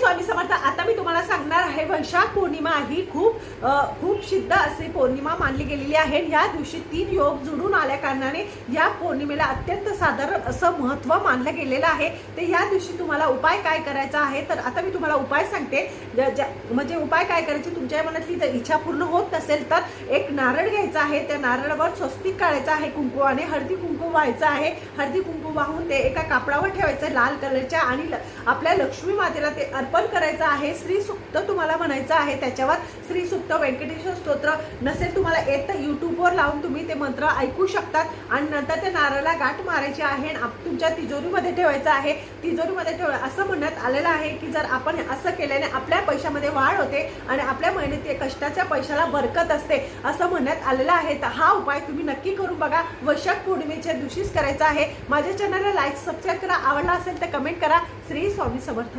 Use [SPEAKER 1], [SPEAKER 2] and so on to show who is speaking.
[SPEAKER 1] स्वामी समर्थ। आता मी तुम्हाला सांगणार आहे, वैशाख पौर्णिमा ही खूप सिद्ध अशी पौर्णिमा मानली गेलेली आहे। या दिवशी 3 योग जुळून आल्या कारणाने या पौर्णिमेला अत्यंत साधारण असं महत्त्व मानलं गेलेलं आहे। तर या दिवशी तुम्हाला उपाय काय करायचा आहे, तर आता मी तुम्हाला उपाय सांगते। म्हणजे उपाय काय करायचे, तुमच्या मनातली जर इच्छा पूर्ण होत नसेल तर एक नारळ घ्यायचा आहे, त्या नारळावर स्वस्तिक काढायचं आहे, कुंकुवाने हळदी कुंकू व्हायचं आहे। हळदी कुंकू वाहून ते एका कापडावर ठेवायचं लाल कलरच्या, आणि आपल्या लक्ष्मी मातेला ते अर्पण करायचं आहे। श्री सुक्त तुम्हाला म्हणायचं आहे, त्याच्यावर श्री सुक्त, व्यंकटेश्वर स्तोत्र नसेल तुम्हाला येत तर यूट्यूबवर लावून तुम्ही ते मंत्र ऐकू शकतात। आणि नंतर त्या नारळाला गाठ मारायची आहे, तुमच्या तिजोरीमध्ये ठेवायचं आहे। तिजोरीमध्ये ठेवा असं म्हणण्यात आलेलं आहे की जर आपण असं केल्याने आपल्या पैशामध्ये वाढ होते आणि आपल्या मेहनती कष्टाच्या पैशाला बरकत असते असं म्हणण्यात आलेलं आहे। तर हा उपाय तुम्ही नक्की करून बघा, वैशाख पौर्णिमेच्या दिवशीच करायचा आहे। माझ्या चॅनलला लाईक सबस्क्राईब करा, आवडला असेल तर कमेंट करा। श्री स्वामी समर्थ।